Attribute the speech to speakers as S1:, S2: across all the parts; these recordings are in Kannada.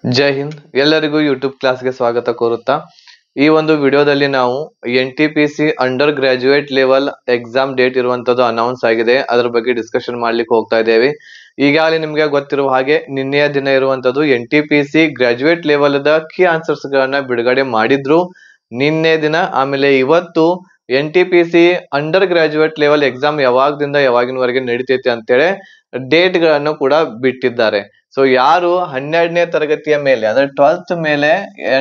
S1: ಜೈ ಹಿಂದ್ ಎಲ್ಲರಿಗೂ ಯೂಟ್ಯೂಬ್ ಕ್ಲಾಸ್ಗೆ ಸ್ವಾಗತ ಕೋರುತ್ತಾ ಈ ಒಂದು ವಿಡಿಯೋದಲ್ಲಿ ನಾವು NTPC under graduate level exam date ಇರುವಂತದ್ದು ಅನೌನ್ಸ್ ಆಗಿದೆ. ಅದರ ಬಗ್ಗೆ ಡಿಸ್ಕಷನ್ ಮಾಡ್ಲಿಕ್ಕೆ ಹೋಗ್ತಾ ಇದ್ದೇವೆ. ಈಗಾಗಲೇ ನಿಮಗೆ ಗೊತ್ತಿರುವ ಹಾಗೆ ನಿನ್ನೆಯ ದಿನ ಇರುವಂತದ್ದು NTPC graduate level the key answers ಗಳನ್ನ ಬಿಡುಗಡೆ ಮಾಡಿದ್ರು ನಿನ್ನೆ ದಿನ. ಆಮೇಲೆ ಇವತ್ತು NTPC under graduate level exam ಯಾವಾಗದಿಂದ ಯಾವಾಗಿನವರೆಗೆ ನಡೀತೈತಿ ಅಂತೇಳಿ ಡೇಟ್ ಗಳನ್ನು ಕೂಡ ಬಿಟ್ಟಿದ್ದಾರೆ. ಸೊ ಯಾರು 12ನೇ ತರಗತಿಯ ಮೇಲೆ ಅಂದ್ರೆ 12th ಮೇಲೆ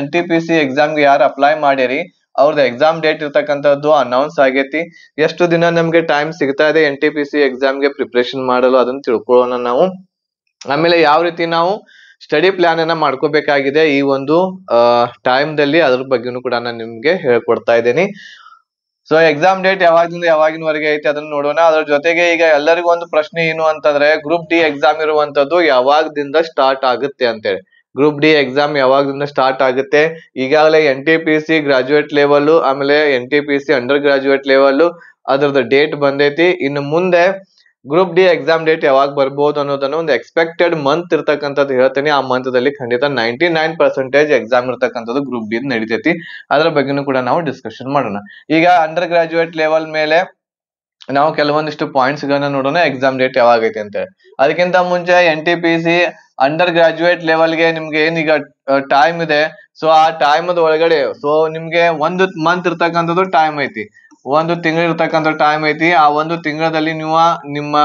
S1: NTPC ಎಕ್ಸಾಮ್ ಗೆ ಯಾರು ಅಪ್ಲೈ ಮಾಡಿರಿ ಅವ್ರದ್ದು ಎಕ್ಸಾಮ್ ಡೇಟ್ ಇರ್ತಕ್ಕಂಥದ್ದು ಅನೌನ್ಸ್ ಆಗೈತಿ. ಎಷ್ಟು ದಿನ ನಮ್ಗೆ ಟೈಮ್ ಸಿಗ್ತಾ ಇದೆ NTPC ಎಕ್ಸಾಮ್ ಗೆ ಪ್ರಿಪರೇಷನ್ ಮಾಡಲು ಅದನ್ನ ತಿಳ್ಕೊಳ್ಳೋಣ ನಾವು. ಆಮೇಲೆ ಯಾವ ರೀತಿ ನಾವು ಸ್ಟಡಿ ಪ್ಲಾನ್ ಅನ್ನ ಮಾಡ್ಕೋಬೇಕಾಗಿದೆ ಈ ಒಂದು ಟೈಮ್ ದಲ್ಲಿ, ಅದ್ರ ಬಗ್ಗೆನೂ ಕೂಡ ನಾನು ನಿಮ್ಗೆ ಹೇಳ್ಕೊಡ್ತಾ ಇದ್ದೀನಿ. ಸೊ ಎಕ್ಸಾಮ್ ಡೇಟ್ ಯಾವಾಗಿಂದ ಯಾವಾಗಿನವರೆಗೆ ಐತಿ ಅದನ್ನ ನೋಡೋಣ. ಅದ್ರ ಜೊತೆಗೆ ಈಗ ಎಲ್ಲರಿಗೂ ಒಂದು ಪ್ರಶ್ನೆ ಏನು ಅಂತಂದ್ರೆ ಗ್ರೂಪ್ ಡಿ ಎಕ್ಸಾಮ್ ಇರುವಂತದ್ದು ಯಾವಾಗದಿಂದ ಸ್ಟಾರ್ಟ್ ಆಗುತ್ತೆ ಅಂತೇಳಿ. ಗ್ರೂಪ್ ಡಿ ಎಕ್ಸಾಮ್ ಯಾವಾಗದಿಂದ ಸ್ಟಾರ್ಟ್ ಆಗುತ್ತೆ? ಈಗಾಗಲೇ NTPC ಗ್ರಾಜುಯೇಟ್ ಲೆವೆಲ್ ಆಮೇಲೆ NTPC ಅಂಡರ್ ಗ್ರಾಜುಯೇಟ್ ಲೆವೆಲ್ ಅದ್ರದ್ದು ಡೇಟ್ ಬಂದೈತಿ. ಇನ್ನು ಮುಂದೆ ಗ್ರೂಪ್ ಡಿ ಎಕ್ಸಾಮ್ ಡೇಟ್ ಯಾವಾಗ ಬರ್ಬೋದು ಅನ್ನೋದನ್ನ ಒಂದು ಎಕ್ಸ್ಪೆಕ್ಟೆಡ್ ಮಂತ್ ಇರ್ತಕ್ಕಂಥದ್ದು ಹೇಳ್ತೀನಿ. ಆ ಮಂತ್ ದಲ್ಲಿ ಖಂಡಿತ 99% ಎಕ್ಸಾಮ್ ಇರ್ತಕ್ಕಂಥದ್ದು ಗ್ರೂಪ್ ಡಿ ನಡೀತೈತಿ. ಅದರ ಬಗ್ಗೆನೂ ಕೂಡ ನಾವು ಡಿಸ್ಕಷನ್ ಮಾಡೋಣ. ಈಗ ಅಂಡರ್ ಗ್ರಾಜುಯೇಟ್ ಲೆವೆಲ್ ಮೇಲೆ ನಾವು ಕೆಲವೊಂದಿಷ್ಟು ಪಾಯಿಂಟ್ಸ್ ಗಳನ್ನ ನೋಡೋಣ, ಎಕ್ಸಾಮ್ ಡೇಟ್ ಯಾವಾಗ ಐತಿ ಅಂತ ಹೇಳಿ. ಅದಕ್ಕಿಂತ ಮುಂಚೆ NTPC ಅಂಡರ್ ಗ್ರಾಜುಯೇಟ್ ಲೆವೆಲ್ ಗೆ ನಿಮ್ಗೆ ಏನೀಗ ಟೈಮ್ ಇದೆ, ಸೊ ಆ ಟೈಮ್ ಒಳಗಡೆ ಸೊ ನಿಮ್ಗೆ ಒಂದು ಮಂತ್ ಇರ್ತಕ್ಕಂಥದ್ದು ಟೈಮ್ ಐತಿ, ಒಂದು ತಿಂಗಳು ಇರ್ತಕ್ಕಂಥ ಟೈಮ್ ಐತಿ. ಆ ಒಂದು ತಿಂಗಳಲ್ಲಿ ನೀವು ನಿಮ್ಮ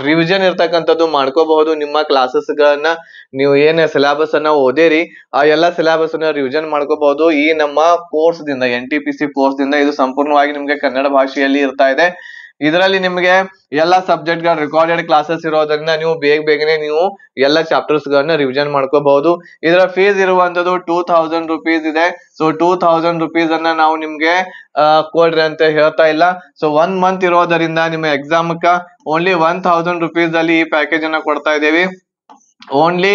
S1: ರಿವಿಷನ್ ಇರ್ತಕ್ಕಂಥದ್ದು ಮಾಡ್ಕೋಬಹುದು. ನಿಮ್ಮ ಕ್ಲಾಸಸ್ ಗಳನ್ನ ನೀವು ಏನ್ ಸಿಲೆಬಸ್ ಅನ್ನ ಓದಿರಿ ಆ ಎಲ್ಲಾ ಸಿಲೆಬಸ್ ಅನ್ನ ರಿವಿಷನ್ ಮಾಡ್ಕೋಬಹುದು ಈ ನಮ್ಮ ಕೋರ್ಸ್ ದಿಂದ, NTPC ಕೋರ್ಸ್ ದಿಂದ. ಇದು ಸಂಪೂರ್ಣವಾಗಿ ನಿಮ್ಗೆ ಕನ್ನಡ ಭಾಷೆಯಲ್ಲಿ ಇರ್ತಾ ಇದೆ. ಇದರಲ್ಲಿ ನಿಮ್ಗೆ ಎಲ್ಲಾ ಸಬ್ಜೆಕ್ಟ್ ಗಳ ರೆಕಾರ್ಡೆಡ್ ಕ್ಲಾಸಸ್ ಇರೋದ್ರಿಂದ ನೀವು ಬೇಗನೆ ನೀವು ಎಲ್ಲಾ ಚಾಪ್ಟರ್ಸ್ ಗಳನ್ನ ರಿವಿಷನ್ ಮಾಡ್ಕೋಬಹುದು. ಇದರ ಫೀಸ್ ಇರುವಂತದ್ದು 2000 rupees ಇದೆ. ಸೊ 2000 rupees ಅನ್ನ ನಾವು ನಿಮ್ಗೆ ಕೊಡ್ರಿ ಅಂತ ಹೇಳ್ತಾ ಇಲ್ಲ. ಸೊ 1 ಮಂತ್ ಇರೋದರಿಂದ ನಿಮ್ಮ ಎಕ್ಸಾಮ್ ಓನ್ಲಿ 1000 rupees ಅಲ್ಲಿ ಈ ಪ್ಯಾಕೇಜ್ ಅನ್ನ ಕೊಡ್ತಾ ಇದ್ದೇವೆ. ಓನ್ಲಿ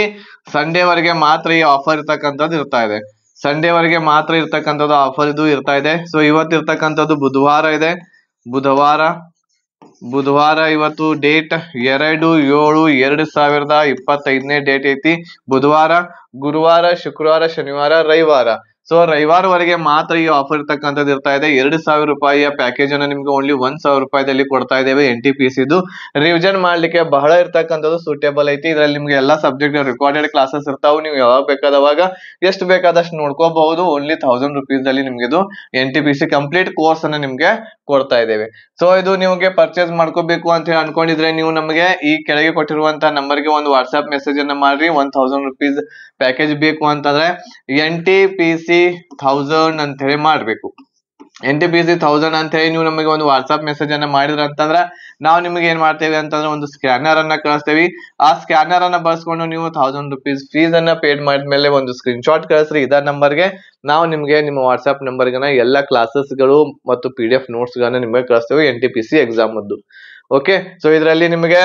S1: ಸಂಡೇ ವರೆಗೆ ಮಾತ್ರ ಈ ಆಫರ್ ಇರ್ತಕ್ಕಂಥದ್ದು ಇರ್ತಾ ಇದೆ. ಸಂಡೇ ವರೆಗೆ ಮಾತ್ರ ಇರ್ತಕ್ಕಂಥದ್ದು ಆಫರ್ ಇದು ಇರ್ತಾ ಇದೆ. ಸೊ ಇವತ್ತು ಇರ್ತಕ್ಕಂಥದ್ದು ಬುಧವಾರ ಇದೆ. ಬುಧವಾರ ಇವತ್ತು ಡೇಟ್ 2/7/2025 ಡೇಟ್ ಐತಿ. ಬುಧವಾರ, ಗುರುವಾರ, ಶುಕ್ರವಾರ, ಶನಿವಾರ, ರವಿವಾರ. ಸೊ ರವಿವಾರವರೆಗೆ ಮಾತ್ರ ಈ ಆಫರ್ ಇರ್ತಕ್ಕಂಥದ್ದು ಇರ್ತಾ ಇದೆ. 2000 ರೂಪಾಯಿಯ ಪ್ಯಾಕೇಜ್ ಅನ್ನ ನಿಮ್ಗೆ ಓನ್ಲಿ 1000 ರೂಪಾಯಿದಲ್ಲಿ ಕೊಡ್ತಾ ಇದ್ದೇವೆ. NTPC ರಿವಿಷನ್ ಮಾಡ್ಲಿಕ್ಕೆ ಬಹಳ ಇರ್ತಕ್ಕಂಥದ್ದು ಸೂಟೇಬಲ್ ಐತಿ. ಇದ್ರಲ್ಲಿ ನಿಮ್ಗೆ ಎಲ್ಲಾ ಸಬ್ಜೆಕ್ಟ್ ರೆಕಾರ್ಡೆಡ್ ಕ್ಲಾಸಸ್ ಇರ್ತಾವ. ನೀವು ಯಾವಾಗ ಬೇಕಾದವಾಗ ಎಷ್ಟು ಬೇಕಾದಷ್ಟು ನೋಡ್ಕೋಬಹುದು. ಓನ್ಲಿ 1000 rupees ಅಲ್ಲಿ ನಿಮ್ಗೆ ಇದು NTPC ಕಂಪ್ಲೀಟ್ ಕೋರ್ಸ್ ಅನ್ನ ನಿಮ್ಗೆ ಕೊಡ್ತಾ ಇದ್ದೇವೆ. ಸೊ ಇದು ನಿಮ್ಗೆ ಪರ್ಚೇಸ್ ಮಾಡ್ಕೋಬೇಕು ಅಂತ ಹೇಳಿ ಅನ್ಕೊಂಡಿದ್ರೆ ನೀವು ನಮಗೆ ಈ ಕೆಳಗೆ ಕೊಟ್ಟಿರುವಂತಹ ನಂಬರ್ಗೆ ಒಂದು ವಾಟ್ಸ್ಆಪ್ ಮೆಸೇಜ್ ಅನ್ನ ಮಾಡ್ರಿ. 1000 rupees ಪ್ಯಾಕೇಜ್ ಬೇಕು ಅಂತಂದ್ರೆ NTPC 1000 ಅಂತ ಹೇಳಿ ಮಾಡ್ಬೇಕು. NTPC 1000 ಅಂತ ಹೇಳಿ ನೀವು ನಮಗೆ ಒಂದು ವಾಟ್ಸ್ಆಪ್ ಮೆಸೇಜ್ ಅನ್ನ ಮಾಡಿದ್ರ ಅಂತಂದ್ರೆ ನಾವು ನಿಮ್ಗೆ ಏನ್ ಮಾಡ್ತೇವೆ ಅಂತಂದ್ರೆ ಒಂದು ಸ್ಕ್ಯಾನರ್ ಅನ್ನ ಕಳಿಸ್ತೇವೆ. ಆ ಸ್ಕ್ಯಾನರ್ ಅನ್ನ ಬಳಸ್ಕೊಂಡು ನೀವು 1000 rupees ಫೀಸ್ ಅನ್ನ ಪೇಡ್ ಮಾಡಿದ್ಮೇಲೆ ಒಂದು ಸ್ಕ್ರೀನ್ ಶಾಟ್ ಕಳಿಸ್ರಿ ಇದ ನಂಬರ್ಗೆ. ನಾವು ನಿಮ್ಗೆ ನಿಮ್ಮ ವಾಟ್ಸ್ಆಪ್ ನಂಬರ್ಗೆ ಎಲ್ಲಾ ಕ್ಲಾಸಸ್ ಗಳು ಮತ್ತು PDF ನೋಟ್ಸ್ ಗಳನ್ನ ನಿಮ್ಗೆ ಕಳಿಸ್ತೇವೆ NTPC ಎಕ್ಸಾಮ್ ಅದ್ದು. ಓಕೆ, ಸೊ ಇದರಲ್ಲಿ ನಿಮಗೆ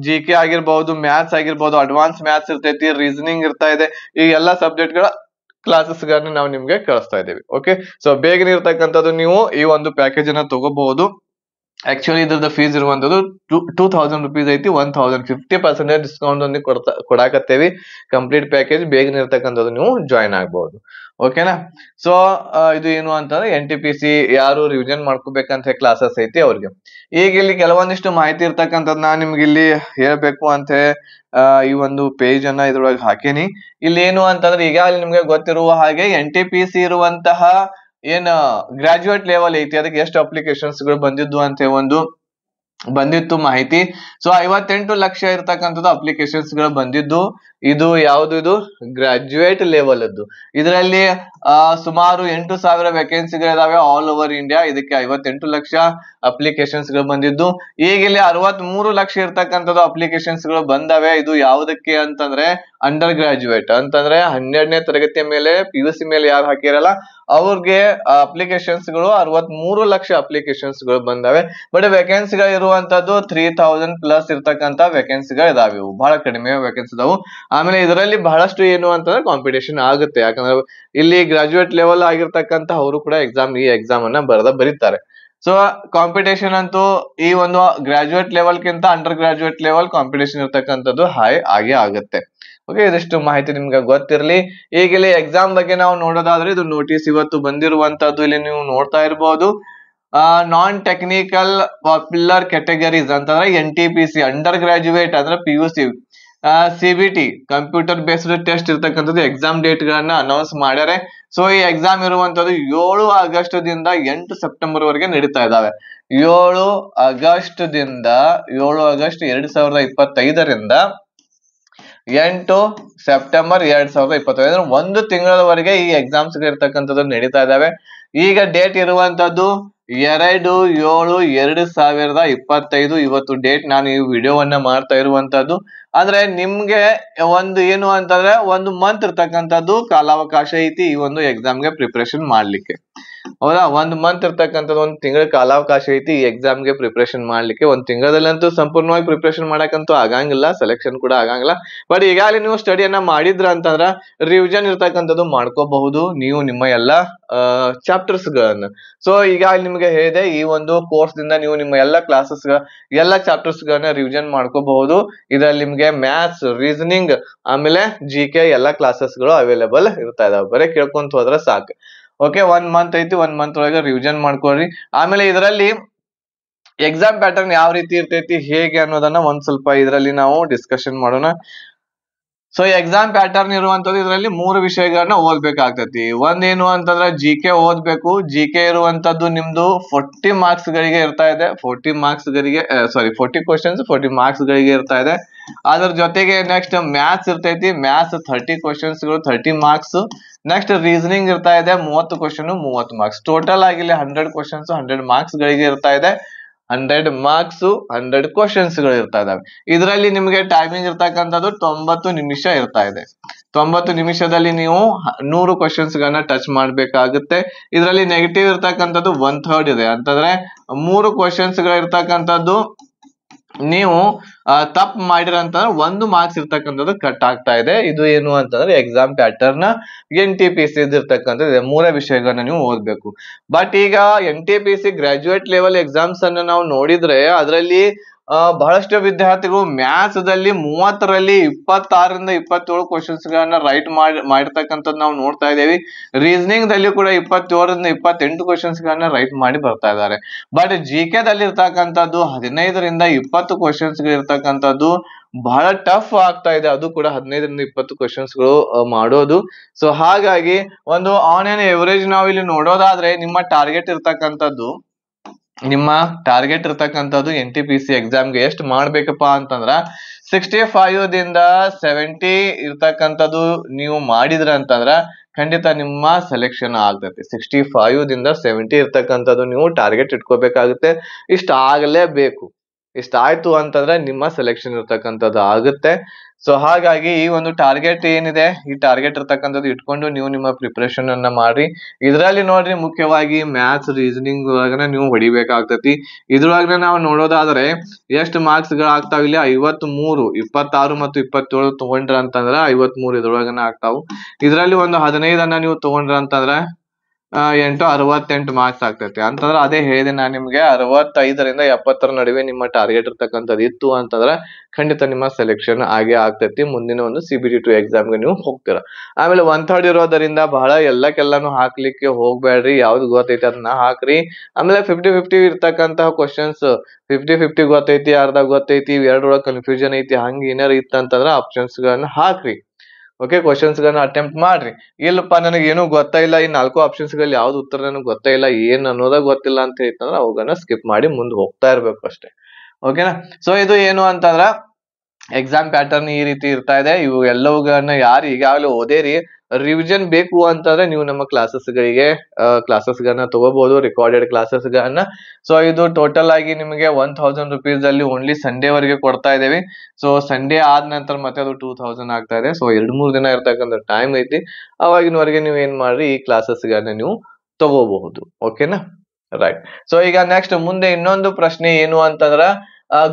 S1: GK ಆಗಿರ್ಬಹುದು, ಮ್ಯಾಥ್ಸ್ ಆಗಿರ್ಬಹುದು, ಅಡ್ವಾನ್ಸ್ ಮ್ಯಾಥ್ಸ್ ಇರ್ತೈತಿ, ರೀಸನಿಂಗ್ ಇರ್ತಾ ಇದೆ. ಈ ಎಲ್ಲಾ ಸಬ್ಜೆಕ್ಟ್ ಗಳ ಕ್ಲಾಸಸ್ ಗಳನ್ನ ನಾವು ನಿಮ್ಗೆ ಕಳಿಸ್ತಾ ಇದ್ದೇವೆ. ಓಕೆ, ಸೊ ಬೇಗನೆ ಇರ್ತಕ್ಕಂಥದ್ದು ನೀವು ಈ ಒಂದು ಪ್ಯಾಕೇಜ್ ಅನ್ನ ತಗೋಬಹುದು. ಆಕ್ಚುಲಿ ಇದ್ರದ್ದು ಫೀಸ್ ಇರುವಂತದ್ದು 2000 rupees ಐತಿ. 50% ಡಿಸ್ಕೌಂಟ್ ಕೊಡಾಕತ್ತೇವಿ. ಕಂಪ್ಲೀಟ್ ಪ್ಯಾಕೇಜ್ ಬೇಗನೆ ಇರ್ತಕ್ಕಂಥದ್ದು ನೀವು ಜಾಯಿನ್ ಆಗ್ಬಹುದು. ಓಕೆನಾ? ಸೊ ಇದು ಏನು ಅಂತಂದ್ರೆ NTPC ಯಾರು ರಿವಿಷನ್ ಮಾಡ್ಕೋಬೇಕಂತ ಕ್ಲಾಸಸ್ ಐತಿ ಅವ್ರಿಗೆ. ಈಗ ಇಲ್ಲಿ ಕೆಲವೊಂದಿಷ್ಟು ಮಾಹಿತಿ ಇರ್ತಕ್ಕಂಥದ್ದು ನಾನು ನಿಮ್ಗೆ ಇಲ್ಲಿ ಹೇಳ್ಬೇಕು ಅಂತ ಈ ಒಂದು ಪೇಜ್ ಅನ್ನ ಇದ್ರೊಳಗೆ ಹಾಕೇನಿ. ಇಲ್ಲಿ ಏನು ಅಂತಂದ್ರೆ ಈಗಾಗಲೇ ನಿಮ್ಗೆ ಗೊತ್ತಿರುವ ಹಾಗೆ NTPC ಇರುವಂತಹ ಏನ್ ಗ್ರಾಜುಯೇಟ್ ಲೆವೆಲ್ ಐತಿ ಅದಕ್ಕೆ ಎಷ್ಟು ಅಪ್ಲಿಕೇಶನ್ಸ್ ಗಳು ಬಂದಿದ್ದು ಅಂತ ಬಂದಿತ್ತು ಮಾಹಿತಿ. ಸೊ 58 ಲಕ್ಷ ಇರ್ತಕ್ಕಂಥದ್ದು ಅಪ್ಲಿಕೇಶನ್ಸ್ ಗಳು ಬಂದಿದ್ದು. ಇದು ಯಾವ್ದು? ಇದು ಗ್ರಾಜುಯೇಟ್ ಲೆವೆಲ್ ಅದ್ದು. ಇದರಲ್ಲಿ ಸುಮಾರು 8000 ವೇಕೆನ್ಸಿಗಳಿದಾವೆ ಆಲ್ ಓವರ್ ಇಂಡಿಯಾ. ಇದಕ್ಕೆ 58 ಲಕ್ಷ ಅಪ್ಲಿಕೇಶನ್ಸ್ ಗಳು ಬಂದಿದ್ದು. ಈಗ ಇಲ್ಲಿ 63 ಲಕ್ಷ ಇರ್ತಕ್ಕಂಥದ್ದು ಅಪ್ಲಿಕೇಶನ್ಸ್ ಗಳು ಬಂದಾವೆ. ಇದು ಯಾವುದಕ್ಕೆ ಅಂತಂದ್ರೆ ಅಂಡರ್ ಗ್ರಾಜುಯೇಟ್ ಅಂತಂದ್ರೆ 12ನೇ ತರಗತಿಯ ಮೇಲೆ PUC ಮೇಲೆ ಯಾರು ಹಾಕಿರಲ್ಲ ಅವ್ರಿಗೆ ಅಪ್ಲಿಕೇಶನ್ಸ್ ಗಳು 63 ಲಕ್ಷ ಅಪ್ಲಿಕೇಶನ್ಸ್ ಗಳು ಬಂದಾವೆ. ಬಟ್ ವೇಕೆನ್ಸಿಗಳು ಇರುವಂತದ್ದು 3000+ ಇರ್ತಕ್ಕಂಥ ವೇಕೆನ್ಸಿಗಳು ಇದಾವೆ. ಇವು ಬಹಳ ಕಡಿಮೆ ವೇಕೆನ್ಸಿ ಇದಾವು. ಆಮೇಲೆ ಇದರಲ್ಲಿ ಬಹಳಷ್ಟು ಏನು ಅಂತಂದ್ರೆ ಕಾಂಪಿಟೇಷನ್ ಆಗುತ್ತೆ. ಯಾಕಂದ್ರೆ ಇಲ್ಲಿ ಗ್ರಾಜುಯೇಟ್ ಲೆವೆಲ್ ಆಗಿರ್ತಕ್ಕಂಥ ಅವರು ಕೂಡ ಈ ಎಕ್ಸಾಮ್ ಅನ್ನ ಬರೀತಾರೆ. ಸೊ ಕಾಂಪಿಟೇಷನ್ ಅಂತೂ ಈ ಒಂದು ಗ್ರಾಜುಯೇಟ್ ಲೆವೆಲ್ಗಿಂತ ಅಂಡರ್ ಗ್ರಾಜುಯೇಟ್ ಲೆವೆಲ್ ಕಾಂಪಿಟೇಷನ್ ಇರ್ತಕ್ಕಂಥದ್ದು ಹೈ ಆಗೇ ಆಗುತ್ತೆ. ಓಕೆ, ಇದಿಷ್ಟು ಮಾಹಿತಿ ನಿಮ್ಗೆ ಗೊತ್ತಿರಲಿ. ಈಗ ಇಲ್ಲಿ ಎಕ್ಸಾಮ್ ಬಗ್ಗೆ ನಾವು ನೋಡೋದಾದ್ರೆ ಇದು ನೋಟಿಸ್ ಇವತ್ತು ಬಂದಿರುವಂತದ್ದು ಇಲ್ಲಿ ನೀವು ನೋಡ್ತಾ ಇರಬಹುದು. ನಾನ್ ಟೆಕ್ನಿಕಲ್ ಪಾಪ್ಯುಲರ್ ಕ್ಯಾಟಗರೀಸ್ ಅಂತಂದ್ರೆ NTPC ಅಂಡರ್ ಗ್ರಾಜುಯೇಟ್ ಅಂದ್ರೆ PUC CBT computer based test ಇರ್ತಕ್ಕಂಥದ್ದು ಎಕ್ಸಾಮ್ ಡೇಟ್ ಗಳನ್ನ ಅನೌನ್ಸ್ ಮಾಡ್ಯಾರೆ. ಸೊ ಈ ಎಕ್ಸಾಮ್ ಇರುವಂತದ್ದು 7 ಆಗಸ್ಟ್ ದಿಂದ 8 ಸೆಪ್ಟೆಂಬರ್ ವರೆಗೆ ನಡೀತಾ ಇದಾವೆ. 7 ಆಗಸ್ಟ್ ದಿಂದ 7 ಆಗಸ್ಟ್ 2025ರಿಂದ 8 ಸೆಪ್ಟೆಂಬರ್ 2025 ಅಂದ್ರೆ 1 ತಿಂಗಳವರೆಗೆ ಈ ಎಕ್ಸಾಮ್ಸ್ ಇರ್ತಕ್ಕಂಥದ್ದು ನಡೀತಾ ಇದಾವೆ. ಈಗ ಡೇಟ್ ಇರುವಂತದ್ದು 2/7/2025 ಇವತ್ತು ಡೇಟ್. ನಾನು ಈ ವಿಡಿಯೋವನ್ನ ಮಾಡ್ತಾ ಇರುವಂತದ್ದು ಅಂದ್ರೆ ನಿಮ್ಗೆ ಒಂದು ಏನು ಅಂತಂದ್ರೆ 1 ಮಂತ್ ಇರ್ತಕ್ಕಂಥದ್ದು ಕಾಲಾವಕಾಶ ಐತಿ ಈ ಒಂದು ಎಕ್ಸಾಮ್ಗೆ ಪ್ರಿಪರೇಷನ್ ಮಾಡ್ಲಿಕ್ಕೆ. ಹೌದಾ, 1 ಮಂತ್ ಇರ್ತಕ್ಕಂಥದ್ದು 1 ತಿಂಗಳ ಕಾಲಾವಕಾಶ ಐತಿ ಈ ಎಕ್ಸಾಮ್ಗೆ ಪ್ರಿಪರೇಷನ್ ಮಾಡ್ಲಿಕ್ಕೆ. 1 ತಿಂಗಳಲ್ಲಂತೂ ಸಂಪೂರ್ಣವಾಗಿ ಪ್ರಿಪರೇಷನ್ ಮಾಡಕ್ಕಂತೂ ಆಗಂಗಿಲ್ಲ, ಸೆಲೆಕ್ಷನ್ ಕೂಡ ಆಗಂಗಿಲ್ಲ. ಬಟ್ ಈಗಾಗಲೇ ನೀವು ಸ್ಟಡಿಯನ್ನ ಮಾಡಿದ್ರ ಅಂತಂದ್ರ ರಿವಿಷನ್ ಇರ್ತಕ್ಕಂಥದ್ದು ಮಾಡ್ಕೋಬಹುದು ನೀವು ನಿಮ್ಮ ಎಲ್ಲಾ ಚಾಪ್ಟರ್ಸ್ ಗಳನ್ನ. ಸೊ ಈಗಾಗಲೇ ನಿಮ್ಗೆ ಹೇಳಿದೆ ಈ ಒಂದು ಕೋರ್ಸ್ ದಿಂದ ನೀವು ನಿಮ್ಮ ಎಲ್ಲಾ ಕ್ಲಾಸಸ್ ಎಲ್ಲಾ ಚಾಪ್ಟರ್ಸ್ ಗಳನ್ನ ರಿವಿಷನ್ ಮಾಡ್ಕೋಬಹುದು. ಇದರಲ್ಲಿ ನಿಮ್ಗೆ ಮ್ಯಾಥ್ಸ್, ರೀಸನಿಂಗ್ ಆಮೇಲೆ GK ಎಲ್ಲಾ ಕ್ಲಾಸಸ್ ಗಳು ಅವೈಲೇಬಲ್ ಇರ್ತಾ ಇದಾವೆ. ಬರೀ ಕೇಳ್ಕೊಂತ ಹೋದ್ರೆ ಸಾಕು. ಓಕೆ, 1 ಮಂತ್ ಐತಿ, 1 ಮಂತ್ ಒಳಗೆ ರಿವಿಷನ್ ಮಾಡ್ಕೊಳ್ರಿ. ಆಮೇಲೆ ಇದರಲ್ಲಿ ಎಕ್ಸಾಮ್ ಪ್ಯಾಟರ್ನ್ ಯಾವ ರೀತಿ ಇರ್ತೈತಿ ಹೇಗೆ ಅನ್ನೋದನ್ನ ಒಂದ್ ಸ್ವಲ್ಪ ಇದರಲ್ಲಿ ನಾವು ಡಿಸ್ಕಷನ್ ಮಾಡೋಣ. ಸೊ ಎಕ್ಸಾಮ್ ಪ್ಯಾಟರ್ನ್ ಇರುವಂತದ್ದು ಇದರಲ್ಲಿ 3 ವಿಷಯಗಳನ್ನ ಓದ್ಬೇಕಾಗ್ತೈತಿ. ಒಂದೇನು ಅಂತಂದ್ರೆ GK ಓದ್ಬೇಕು. GK ಇರುವಂತದ್ದು ನಿಮ್ದು 40 ಮಾರ್ಕ್ಸ್ ಗಳಿಗೆ ಇರ್ತಾ ಇದೆ. 40 ಮಾರ್ಕ್ಸ್ ಗಳಿಗೆ 40 ಕ್ವಶನ್ಸ್ 40 ಮಾರ್ಕ್ಸ್ ಗಳಿಗೆ ಇರ್ತಾ ಇದೆ. ಅದ್ರ ಜೊತೆಗೆ ನೆಕ್ಸ್ಟ್ ಮ್ಯಾಥ್ಸ್ ಇರ್ತೈತಿ. ಮ್ಯಾಥ್ಸ್ 30 ಕ್ವಶನ್ಸ್ ಗಳು 30 ಮಾರ್ಕ್ಸ್. ನೆಕ್ಸ್ಟ್ ರೀಸನಿಂಗ್ ಇರ್ತಾ ಇದೆ 30 ಕ್ವಶನ್ 30 ಮಾರ್ಕ್ಸ್. ಟೋಟಲ್ ಆಗಿ ಇಲ್ಲಿ 100 ಕ್ವಶನ್ಸ್ 100 ಮಾರ್ಕ್ಸ್ ಗಳಿಗೆ ಇರ್ತಾ ಇದೆ. 100 ಮಾರ್ಕ್ಸ್ 100 ಕ್ವಶನ್ಸ್ ಗಳು ಇರ್ತಾ ಇದಾವೆ. ಇದರಲ್ಲಿ ನಿಮಗೆ ಟೈಮಿಂಗ್ ಇರ್ತಕ್ಕಂಥದ್ದು 90 ನಿಮಿಷ ಇರ್ತಾ ಇದೆ. 90 ನಿಮಿಷದಲ್ಲಿ ನೀವು 100 ಕ್ವಶನ್ಸ್ ಗಳನ್ನ ಟಚ್ ಮಾಡ್ಬೇಕಾಗುತ್ತೆ. ಇದರಲ್ಲಿ ನೆಗೆಟಿವ್ ಇರ್ತಕ್ಕಂಥದ್ದು 1/3 ಇದೆ. ಅಂತಂದ್ರೆ 3 ಕ್ವಶನ್ಸ್ ಗಳು ಇರ್ತಕ್ಕಂಥದ್ದು ನೀವು ತಪ್ಪು ಮಾಡಿರಂತಂದ್ರೆ 1 ಮಾರ್ಕ್ಸ್ ಇರ್ತಕ್ಕಂಥದ್ದು ಕಟ್ ಆಗ್ತಾ ಇದೆ. ಇದು ಏನು ಅಂತಂದ್ರೆ ಎಕ್ಸಾಮ್ ಪ್ಯಾಟರ್ನ್ NTPC ಇರ್ತಕ್ಕಂಥದ್ದು 3 ವಿಷಯಗಳನ್ನ ನೀವು ಓದ್ಬೇಕು. ಬಟ್ ಈಗ NTPC ಗ್ರಾಜುಯೇಟ್ ಲೆವೆಲ್ ಎಕ್ಸಾಮ್ಸ್ ಅನ್ನ ನಾವು ನೋಡಿದ್ರೆ ಅದರಲ್ಲಿ ಬಹಳಷ್ಟು ವಿದ್ಯಾರ್ಥಿಗಳು ಮ್ಯಾಥ್ಸ್ ದಲ್ಲಿ 30ರಲ್ಲಿ 26ರಿಂದ 27 ಕ್ವಶನ್ಸ್ ಗಳನ್ನ ರೈಟ್ ಮಾಡಿರ್ತಕ್ಕಂಥದ್ದು ನಾವು ನೋಡ್ತಾ ಇದ್ದೇವೆ. ರೀಸನಿಂಗ್ ದಲ್ಲಿ ಕೂಡ 27ರಿಂದ 28 ಕ್ವಶನ್ಸ್ ಗಳನ್ನ ರೈಟ್ ಮಾಡಿ ಬರ್ತಾ ಇದ್ದಾರೆ. ಬಟ್ GK ದಲ್ಲಿ ಇರ್ತಕ್ಕಂಥದ್ದು 15ರಿಂದ 20 ಕ್ವಶನ್ಸ್ ಗಳು ಇರ್ತಕ್ಕಂಥದ್ದು ಬಹಳ ಟಫ್ ಆಗ್ತಾ ಇದೆ. ಅದು ಕೂಡ 15ರಿಂದ 20 ಕ್ವಶನ್ಸ್ ಗಳು ಮಾಡೋದು. ಸೊ ಹಾಗಾಗಿ ಒಂದು ಆನ್ ಆನ್ ಎವರೇಜ್ ನಾವು ಇಲ್ಲಿ ನೋಡೋದಾದ್ರೆ ನಿಮ್ಮ ಟಾರ್ಗೆಟ್ ಇರ್ತಕ್ಕಂಥದ್ದು NTPC ಎಕ್ಸಾಮ್ಗೆ ಎಷ್ಟು ಮಾಡ್ಬೇಕಪ್ಪ ಅಂತಂದ್ರ 65 ದಿಂದ 70 ಇರ್ತಕ್ಕಂಥದ್ದು ನೀವು ಮಾಡಿದ್ರ ಅಂತಂದ್ರ ಖಂಡಿತ ನಿಮ್ಮ ಸೆಲೆಕ್ಷನ್ ಆಗ್ತೈತಿ. 65 ದಿಂದ 70 ಇರ್ತಕ್ಕಂಥದ್ದು ನೀವು ಟಾರ್ಗೆಟ್ ಇಟ್ಕೋಬೇಕಾಗುತ್ತೆ. ಇಷ್ಟ ಆಗಲೇಬೇಕು. ಇಷ್ಟ ಆಯ್ತು ಅಂತಂದ್ರೆ ನಿಮ್ಮ ಸೆಲೆಕ್ಷನ್ ಇರ್ತಕ್ಕಂಥದ್ದು ಆಗುತ್ತೆ. ಸೊ ಹಾಗಾಗಿ ಈ ಒಂದು ಟಾರ್ಗೆಟ್ ಏನಿದೆ ಈ ಟಾರ್ಗೆಟ್ ಇರ್ತಕ್ಕಂಥದ್ದು ಇಟ್ಕೊಂಡು ನೀವು ನಿಮ್ಮ ಪ್ರಿಪರೇಷನ್ ಅನ್ನ ಮಾಡ್ರಿ. ಇದರಲ್ಲಿ ನೋಡ್ರಿ ಮುಖ್ಯವಾಗಿ ಮ್ಯಾಥ್ಸ್ ರೀಸನಿಂಗ್ ಒಳಗನ ನೀವು ಹೊಡಿಬೇಕಾಗ್ತತಿ. ಇದ್ರೊಳಗನ ನಾವು ನೋಡೋದಾದ್ರೆ ಎಷ್ಟು ಮಾರ್ಕ್ಸ್ ಗಳು ಆಗ್ತಾವ ಇಲ್ಲಿ 53, 26 ಮತ್ತು 27 ತಗೊಂಡ್ರ ಅಂತಂದ್ರ 53 ಇದ್ರೊಳಗನ ಆಗ್ತಾವು. ಇದರಲ್ಲಿ ಒಂದು 15 ನೀವು ತಗೊಂಡ್ರ ಅಂತಂದ್ರ 68 ಮಾರ್ಕ್ಸ್ ಆಗ್ತೈತಿ. ಅಂತಂದ್ರೆ ಅದೇ ಹೇಳಿದೆ ನಾನು ನಿಮ್ಗೆ 65ರಿಂದ 70 ನಡುವೆ ನಿಮ್ಮ ಟಾರ್ಗೆಟ್ ಇರ್ತಕ್ಕಂಥದ್ದು ಇತ್ತು ಅಂತಂದ್ರೆ ಖಂಡಿತ ನಿಮ್ಮ ಸೆಲೆಕ್ಷನ್ ಆಗೇ ಆಗ್ತೈತಿ. ಮುಂದಿನ ಒಂದು CBT 2 ಎಕ್ಸಾಮ್ಗೆ ನೀವು ಹೋಗ್ತೀರಾ. ಆಮೇಲೆ 1/3 ಇರೋದರಿಂದ ಬಹಳ ಎಲ್ಲಕ್ಕೆಲ್ಲಾನು ಹಾಕ್ಲಿಕ್ಕೆ ಹೋಗ್ಬೇಡ್ರಿ. ಯಾವ್ದು ಗೊತ್ತೈತಿ ಅದನ್ನ ಹಾಕ್ರಿ. ಆಮೇಲೆ 50-50 ಇರ್ತಕ್ಕಂತಹ ಕ್ವಶನ್ಸ್ 50-50 ಗೊತ್ತೈತಿ, ಅರ್ಧ ಗೊತ್ತೈತಿ, ಎರಡರೊಳಗೆ ಕನ್ಫ್ಯೂಷನ್ ಐತಿ, ಹಂಗ ಏನಾರ ಇತ್ತಂತಂದ್ರ ಆಪ್ಷನ್ಸ್ ಗಳನ್ನ ಹಾಕ್ರಿ. ಓಕೆ, ಕ್ವಶನ್ಸ್ ಗಳನ್ನ ಅಟೆಂಪ್ಟ್ ಮಾಡ್ರಿ. ಇಲ್ಲಪ್ಪ ನನಗೆ ಏನು ಗೊತ್ತಾ ಇಲ್ಲ, ಈ 4 ಆಪ್ಷನ್ಸ್ ಗಳಲ್ಲಿ ಯಾವ್ದು ಉತ್ತರ ನನಗೆ ಗೊತ್ತಾ ಇಲ್ಲ, ಏನ್ ಅನ್ನೋದ ಗೊತ್ತಿಲ್ಲ ಅಂತ ಹೇಳ್ತಂದ್ರೆ ಅವುಗಳನ್ನ ಸ್ಕಿಪ್ ಮಾಡಿ ಮುಂದೆ ಹೋಗ್ತಾ ಇರ್ಬೇಕು ಅಷ್ಟೇ. ಓಕೆನಾ. ಸೊ ಇದು ಏನು ಅಂತಂದ್ರ ಎಕ್ಸಾಮ್ ಪ್ಯಾಟರ್ನ್ ಈ ರೀತಿ ಇರ್ತಾ ಇದೆ. ಇವು ಎಲ್ಲವುಗಳನ್ನ ಯಾರು ಈಗಾಗಲೇ ಓದೇರಿ ರಿವಿಷನ್ ಬೇಕು ಅಂತಂದ್ರೆ ನೀವು ನಮ್ಮ ಕ್ಲಾಸಸ್ ಗಳನ್ನ ತಗೋಬಹುದು, ರೆಕಾರ್ಡೆಡ್ ಕ್ಲಾಸಸ್ ಗಳನ್ನ. ಸೊ ಇದು ಟೋಟಲ್ ಆಗಿ ನಿಮಗೆ 1000 rupees ಅಲ್ಲಿ ಓನ್ಲಿ ಸಂಡೇ ವರೆಗೆ ಕೊಡ್ತಾ ಇದ್ದೇವೆ. ಸೊ ಸಂಡೇ ಆದ ನಂತರ ಮತ್ತೆ ಅದು 2000 ಆಗ್ತಾ ಇದೆ. ಸೊ 2-3 ದಿನ ಇರ್ತಕ್ಕಂಥ ಟೈಮ್ ಐತಿ. ಅವಾಗಿನವರೆಗೆ ನೀವು ಏನ್ ಮಾಡ್ರಿ ಈ ಕ್ಲಾಸಸ್ ಗಳನ್ನ ನೀವು ತಗೋಬಹುದು. ಓಕೆನಾ, ರೈಟ್. ಸೊ ಈಗ ನೆಕ್ಸ್ಟ್ ಮುಂದೆ ಇನ್ನೊಂದು ಪ್ರಶ್ನೆ ಏನು ಅಂತಂದ್ರ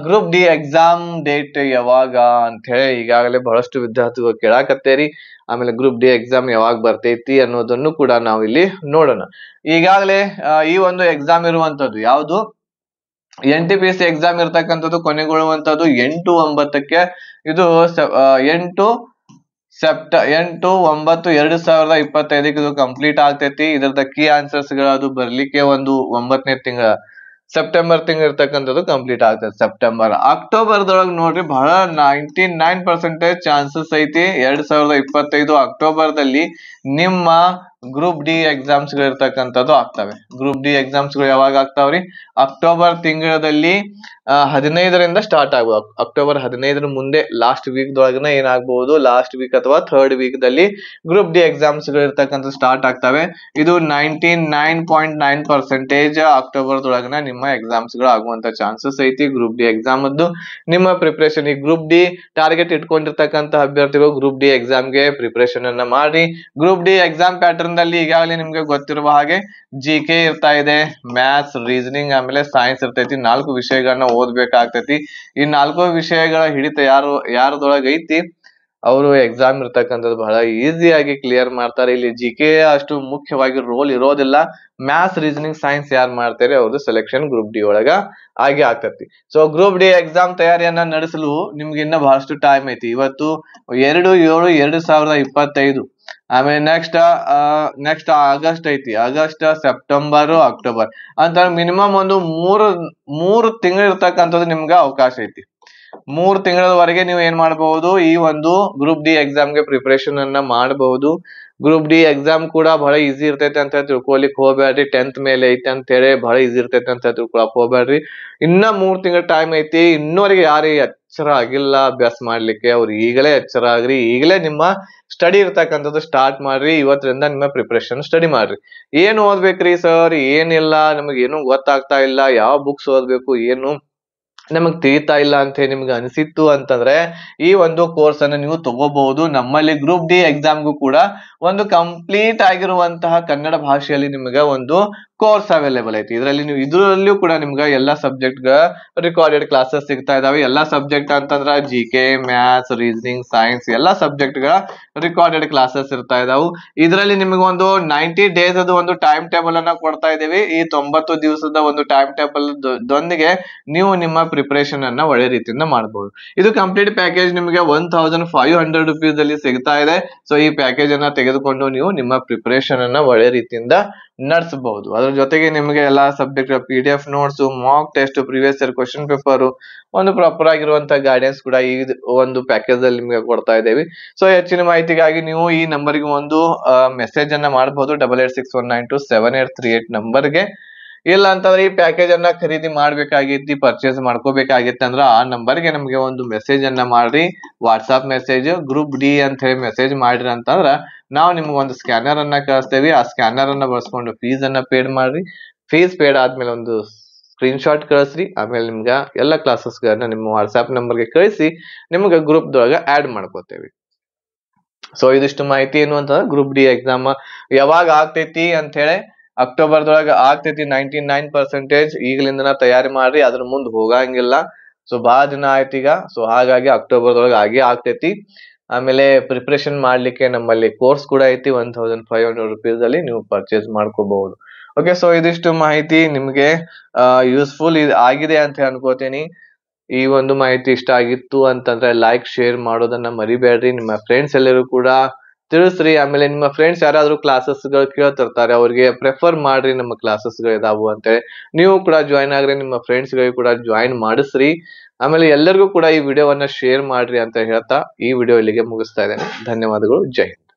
S1: ಗ್ರೂಪ್ ಡಿ ಎಕ್ಸಾಮ್ ಡೇಟ್ ಯಾವಾಗ ಅಂತ ಹೇಳಿ ಈಗಾಗಲೇ ಬಹಳಷ್ಟು ವಿದ್ಯಾರ್ಥಿಗಳು ಕೇಳಾಕತ್ತೇರಿ. ಆಮೇಲೆ ಗ್ರೂಪ್ ಡಿ ಎಕ್ಸಾಮ್ ಯಾವಾಗ ಬರ್ತೈತಿ ಅನ್ನೋದನ್ನು ಕೂಡ ನಾವು ಇಲ್ಲಿ ನೋಡೋಣ. ಈಗಾಗಲೇ ಈ ಒಂದು ಎಕ್ಸಾಮ್ ಇರುವಂತದ್ದು ಯಾವುದು NTPC ಎಕ್ಸಾಮ್ ಇರ್ತಕ್ಕಂಥದ್ದು ಕೊನೆಗೊಳ್ಳುವಂತದ್ದು 8/9ಕ್ಕೆ. ಇದು 8/9/2025 ಇದು ಕಂಪ್ಲೀಟ್ ಆಗ್ತೈತಿ. ಇದರದ ಕೀ ಆನ್ಸರ್ಸ್ ಗಳು ಅದು ಬರ್ಲಿಕ್ಕೆ ಒಂದು 9ನೇ ತಿಂಗಳ ಸೆಪ್ಟೆಂಬರ್ ತಿಂಗಳು ಇರ್ತಕ್ಕಂಥದ್ದು ಕಂಪ್ಲೀಟ್ ಆಗ್ತದೆ. ಸೆಪ್ಟೆಂಬರ್ ಅಕ್ಟೋಬರ್ದೊಳಗೆ ನೋಡ್ರಿ ಬಹಳ 99% ಚಾನ್ಸಸ್ ಐತಿ 2025 ಅಕ್ಟೋಬರ್ದಲ್ಲಿ ನಿಮ್ಮ ಗ್ರೂಪ್ ಡಿ ಎಕ್ಸಾಮ್ಸ್ ಗಳು ಇರ್ತಕ್ಕಂಥದ್ದು ಆಗ್ತವೆ. ಗ್ರೂಪ್ ಡಿ ಎಕ್ಸಾಮ್ಸ್ ಗಳು ಯಾವಾಗ ಆಗ್ತಾವ್ರಿ? ಅಕ್ಟೋಬರ್ ತಿಂಗಳಲ್ಲಿ 15ರಿಂದ ಸ್ಟಾರ್ಟ್ ಆಗ್ಬೋದು. ಅಕ್ಟೋಬರ್ 15ರ ಮುಂದೆ ಲಾಸ್ಟ್ ವೀಕ್ ದೊಳಗನ ಏನಾಗಬಹುದು, ಲಾಸ್ಟ್ ವೀಕ್ ಅಥವಾ ಥರ್ಡ್ ವೀಕ್ ದಲ್ಲಿ ಗ್ರೂಪ್ ಡಿ ಎಕ್ಸಾಮ್ಸ್ ಗಳು ಇರ್ತಕ್ಕಂಥ ಸ್ಟಾರ್ಟ್ ಆಗ್ತವೆ. ಇದು 99.9% ಅಕ್ಟೋಬರ್ ದೊಳಗನ ನಿಮ್ಮ ಎಕ್ಸಾಮ್ಸ್ ಗಳು ಆಗುವಂತ ಚಾನ್ಸಸ್ ಐತಿ. ಗ್ರೂಪ್ ಡಿ ಎಕ್ಸಾಮ್ ಅದ್ದು ನಿಮ್ಮ ಪ್ರಿಪರೇಷನ್, ಈ ಗ್ರೂಪ್ ಡಿ ಟಾರ್ಗೆಟ್ ಇಟ್ಕೊಂಡಿರ್ತಕ್ಕಂಥ ಅಭ್ಯರ್ಥಿಗಳು ಗ್ರೂಪ್ ಡಿ ಎಕ್ಸಾಮ್ಗೆ ಪ್ರಿಪರೇಷನ್ ಅನ್ನ ಮಾಡಿ. ಗ್ರೂಪ್ ಡಿ ಎಕ್ಸಾಮ್ ಪ್ಯಾಟರ್ನ್ ದಲ್ಲಿ ಈಗಾಗಲೇ ನಿಮ್ಗೆ ಗೊತ್ತಿರುವ ಹಾಗೆ GK ಇರ್ತಾ ಇದೆ, ಮ್ಯಾಥ್ಸ್, ರೀಸನಿಂಗ್, ಆಮೇಲೆ ಸೈನ್ಸ್ ಇರ್ತೈತಿ. 4 ವಿಷಯಗಳನ್ನ ಓದ್ಬೇಕಾಗ್ತೈತಿ. ಈ 4 ವಿಷಯಗಳ ಹಿಡಿತ ಯಾರದೊಳಗ ಐತಿ ಅವರು ಎಕ್ಸಾಮ್ ಇರ್ತಕ್ಕಂಥದ್ದು ಬಹಳ ಈಸಿಯಾಗಿ ಕ್ಲಿಯರ್ ಮಾಡ್ತಾರೆ. ಇಲ್ಲಿ GK ಅಷ್ಟು ಮುಖ್ಯವಾಗಿ ರೋಲ್ ಇರೋದಿಲ್ಲ. ಮ್ಯಾಥ್ಸ್, ರೀಸನಿಂಗ್, ಸೈನ್ಸ್ ಯಾರು ಮಾಡ್ತಾರೆ ಅವ್ರದ್ದು ಸೆಲೆಕ್ಷನ್ ಗ್ರೂಪ್ ಡಿ ಒಳಗ ಆಗಿ ಆಗ್ತೈತಿ. ಸೊ ಗ್ರೂಪ್ ಡಿ ಎಕ್ಸಾಮ್ ತಯಾರಿಯನ್ನ ನಡೆಸಲು ನಿಮ್ಗೆ ಇನ್ನ ಬಹಳಷ್ಟು ಟೈಮ್ ಐತಿ. ಇವತ್ತು 2/7/2025. ಆಮೇಲೆ ನೆಕ್ಸ್ಟ್ ಆಗಸ್ಟ್ ಐತಿ. ಆಗಸ್ಟ್, ಸೆಪ್ಟೆಂಬರ್, ಅಕ್ಟೋಬರ್ ಅಂತ ಮಿನಿಮಮ್ ಒಂದು ಮೂರು ತಿಂಗಳು ಇರ್ತಕ್ಕಂಥದ್ದು ನಿಮ್ಗೆ ಅವಕಾಶ ಐತಿ. 3 ತಿಂಗಳವರೆಗೆ ನೀವು ಏನ್ ಮಾಡಬಹುದು, ಈ ಒಂದು ಗ್ರೂಪ್ ಡಿ ಎಕ್ಸಾಮ್ಗೆ ಪ್ರಿಪರೇಷನ್ ಅನ್ನ ಮಾಡಬಹುದು. ಗ್ರೂಪ್ ಡಿ ಎಕ್ಸಾಮ್ ಕೂಡ ಬಹಳ ಈಸಿ ಇರ್ತೈತೆ ಅಂತ ತಿಳ್ಕೊಲಿಕ್ ಹೋಗ್ಬೇಡ್ರಿ. 10th ಮೇಲೆ ಐತಿ ಅಂತ ಹೇಳಿ ಬಹಳ ಈಸಿ ಇರ್ತೈತೆ ಅಂತ ತಿಳ್ಕೊಳಕ್ ಹೋಗ್ಬೇಡ್ರಿ. ಇನ್ನ 3 ತಿಂಗಳ ಟೈಮ್ ಐತಿ. ಇನ್ನೂವರೆಗೆ ಯಾರು ಎಚ್ಚರ ಆಗಿಲ್ಲ ಅಭ್ಯಾಸ ಮಾಡ್ಲಿಕ್ಕೆ, ಅವ್ರು ಈಗಲೇ ಎಚ್ಚರ ಆಗ್ರಿ. ಈಗಲೇ ನಿಮ್ಮ ಸ್ಟಡಿ ಇರ್ತಕ್ಕಂಥದ್ದು ಸ್ಟಾರ್ಟ್ ಮಾಡ್ರಿ. ಇವತ್ತರಿಂದ ನಿಮ್ಮ ಪ್ರಿಪರೇಷನ್ ಸ್ಟಡಿ ಮಾಡ್ರಿ. ಏನ್ ಓದ್ಬೇಕ್ರಿ ಸರ್? ಏನಿಲ್ಲ, ನಮಗೆ ಏನು ಗೊತ್ತಾಗ್ತಾ ಇಲ್ಲ, ಯಾವ ಬುಕ್ಸ್ ಓದ್ಬೇಕು ಏನು ನಮಗ್ ತಿಳಿತಾ ಇಲ್ಲ ಅಂತ ನಿಮ್ಗೆ ಅನಿಸಿತ್ತು ಅಂತಂದ್ರೆ ಈ ಒಂದು ಕೋರ್ಸ್ ಅನ್ನು ನೀವು ತಗೋಬಹುದು. ನಮ್ಮಲ್ಲಿ ಗ್ರೂಪ್ ಡಿ ಎಕ್ಸಾಮ್ಗೂ ಕೂಡ ಒಂದು ಕಂಪ್ಲೀಟ್ ಆಗಿರುವಂತಹ ಕನ್ನಡ ಭಾಷೆಯಲ್ಲಿ ನಿಮ್ಗೆ ಒಂದು ಕೋರ್ಸ್ ಅವೈಲೇಬಲ್ ಐತಿ. ಇದರಲ್ಲಿಯೂ ಕೂಡ ನಿಮ್ಗೆ ಎಲ್ಲಾ ಸಬ್ಜೆಕ್ಟ್ ಗಳ ರಿಕಾರ್ಡೆಡ್ ಕ್ಲಾಸಸ್ ಸಿಗ್ತಾ ಇದಾವೆ. ಎಲ್ಲಾ ಸಬ್ಜೆಕ್ಟ್ ಅಂತಂದ್ರ GK, ಮ್ಯಾಥ್ಸ್, ರೀಸನಿಂಗ್, ಸೈನ್ಸ್ ಎಲ್ಲಾ ಸಬ್ಜೆಕ್ಟ್ ಗಳ ರಿಕಾರ್ಡೆಡ್ ಕ್ಲಾಸಸ್ ಇರ್ತಾ ಇದಾವು. ಇದರಲ್ಲಿ ನಿಮಗೆ ಒಂದು 90 ಡೇಸ್ ಅದು ಒಂದು ಟೈಮ್ ಟೇಬಲ್ ಅನ್ನ ಕೊಡ್ತಾ ಇದ್ದೀವಿ. ಈ 90 ದಿವಸದ ಒಂದು ಟೈಮ್ ಟೇಬಲ್ ದೊಂದಿಗೆ ನೀವು ನಿಮ್ಮ ಪ್ರಿಪರೇಷನ್ ಅನ್ನ ಒಳ್ಳೆ ರೀತಿಯಿಂದ ಮಾಡಬಹುದು. ಇದು ಕಂಪ್ಲೀಟ್ ಪ್ಯಾಕೇಜ್ ನಿಮಗೆ 1500 rupees ಅಲ್ಲಿ ಸಿಗ್ತಾ ಇದೆ. ಸೊ ಈ ಪ್ಯಾಕೇಜ್ ಅನ್ನ ತೆಗೆದುಕೊಂಡು ನೀವು ನಿಮ್ಮ ಪ್ರಿಪರೇಷನ್ ಅನ್ನ ಒಳ್ಳೆ ರೀತಿಯಿಂದ ನಡೆಸಬಹುದು. ಅದ್ರ ಜೊತೆಗೆ ನಿಮಗೆ ಎಲ್ಲಾ subject PDF notes, mock test, previous year question paper, ಒಂದು ಪ್ರಾಪರ್ ಆಗಿರುವಂತಹ ಗೈಡೆನ್ಸ್ ಕೂಡ ಈ ಒಂದು ಪ್ಯಾಕೇಜ್ ಅಲ್ಲಿ ನಿಮಗೆ ಕೊಡ್ತಾ ಇದ್ದೇವೆ. ಸೊ ಹೆಚ್ಚಿನ ಮಾಹಿತಿಗಾಗಿ ನೀವು ಈ ನಂಬರ್ಗೆ ಒಂದು ಮೆಸೇಜ್ ಅನ್ನ ಮಾಡಬಹುದು 8861927838 ನಂಬರ್ಗೆ. ಇಲ್ಲ ಅಂತಂದ್ರೆ ಈ ಪ್ಯಾಕೇಜ್ ಅನ್ನ ಖರೀದಿ ಮಾಡ್ಬೇಕಾಗಿತ್ತು, ಪರ್ಚೇಸ್ ಮಾಡ್ಕೋಬೇಕಾಗಿತ್ತು ಅಂದ್ರೆ ಆ ನಂಬರ್ಗೆ ನಮ್ಗೆ ಒಂದು ಮೆಸೇಜ್ ಅನ್ನ ಮಾಡ್ರಿ. ವಾಟ್ಸ್ಆಪ್ ಮೆಸೇಜ್ ಗ್ರೂಪ್ ಡಿ ಅಂತ ಹೇಳಿ ಮೆಸೇಜ್ ಮಾಡ್ರಿ ಅಂತಂದ್ರ ನಾವು ನಿಮ್ಗೆ ಒಂದು ಸ್ಕ್ಯಾನರ್ ಅನ್ನ ಕಳಿಸ್ತೇವೆ. ಆ ಸ್ಕ್ಯಾನರ್ ಅನ್ನ ಬಳಸ್ಕೊಂಡು ಫೀಸ್ ಅನ್ನ ಪೇಡ್ ಮಾಡ್ರಿ. ಫೀಸ್ ಪೇಡ್ ಆದ್ಮೇಲೆ ಒಂದು ಸ್ಕ್ರೀನ್ ಶಾಟ್ ಕಳಿಸ್ರಿ. ಆಮೇಲೆ ನಿಮ್ಗೆ ಎಲ್ಲ ಕ್ಲಾಸಸ್ ಗಳನ್ನ ನಿಮ್ಮ ವಾಟ್ಸ್ಆಪ್ ನಂಬರ್ಗೆ ಕಳಿಸಿ ನಿಮ್ಗೆ ಗ್ರೂಪ್ ದೊಳಗ ಆಡ್ ಮಾಡ್ಕೋತೇವೆ. ಸೊ ಇದಿಷ್ಟು ಮಾಹಿತಿ ಏನು ಅಂತಂದ್ರೆ ಗ್ರೂಪ್ ಡಿ ಎಕ್ಸಾಮ್ ಯಾವಾಗ ಆಗ್ತೈತಿ ಅಂತ ಹೇಳಿ ಅಕ್ಟೋಬರ್ದೊಳಗ ಆಗ್ತೈತಿ 99%. ಈಗಲಿಂದನ ತಯಾರಿ ಮಾಡ್ರಿ, ಅದ್ರ ಮುಂದೆ ಹೋಗಂಗಿಲ್ಲ. ಸೊ ಬಹಳ ದಿನ ಆಯ್ತು ಈಗ. ಸೊ ಹಾಗಾಗಿ ಅಕ್ಟೋಬರ್ದೊಳಗ ಆಗೇ ಆಗ್ತೈತಿ. ಆಮೇಲೆ ಪ್ರಿಪರೇಷನ್ ಮಾಡ್ಲಿಕ್ಕೆ ನಮ್ಮಲ್ಲಿ ಕೋರ್ಸ್ ಕೂಡ ಐತಿ. 1500 rupees ಅಲ್ಲಿ ನೀವು ಪರ್ಚೇಸ್ ಮಾಡ್ಕೋಬಹುದು. ಓಕೆ, ಸೊ ಇದಿಷ್ಟು ಮಾಹಿತಿ ನಿಮ್ಗೆ ಯೂಸ್ಫುಲ್ ಆಗಿದೆ ಅಂತ ಅನ್ಕೋತೀನಿ. ಈ ಒಂದು ಮಾಹಿತಿ ಇಷ್ಟ ಆಗಿತ್ತು ಅಂತಂದ್ರೆ ಲೈಕ್, ಶೇರ್ ಮಾಡೋದನ್ನ ಮರಿಬೇಡ್ರಿ. ನಿಮ್ಮ ಫ್ರೆಂಡ್ಸ್ ಎಲ್ಲರೂ ಕೂಡ ತಿಳಿಸ್ರಿ. ಆಮೇಲೆ ನಿಮ್ಮ ಫ್ರೆಂಡ್ಸ್ ಯಾರಾದ್ರೂ ಕ್ಲಾಸಸ್ ಗಳು ಕೇಳ್ತಿರ್ತಾರೆ, ಅವ್ರಿಗೆ ಪ್ರೆಫರ್ ಮಾಡ್ರಿ ನಮ್ಮ ಕ್ಲಾಸಸ್ ಗಳು ಇದಾವು ಅಂತ. ನೀವು ಕೂಡ ಜಾಯಿನ್ ಆಗ್ರಿ, ನಿಮ್ಮ ಫ್ರೆಂಡ್ಸ್ ಗಳಿಗೆ ಕೂಡ ಜಾಯಿನ್ ಮಾಡಿಸ್ರಿ. ಆಮೇಲೆ ಎಲ್ಲರಿಗೂ ಕೂಡ ಈ ವಿಡಿಯೋವನ್ನ ಶೇರ್ ಮಾಡ್ರಿ ಅಂತ ಹೇಳ್ತಾ ಈ ವಿಡಿಯೋ ಇಲ್ಲಿಗೆ ಮುಗಿಸ್ತಾ ಇದ್ದೇನೆ. ಧನ್ಯವಾದಗಳು. ಜೈ ಹಿಂದ್.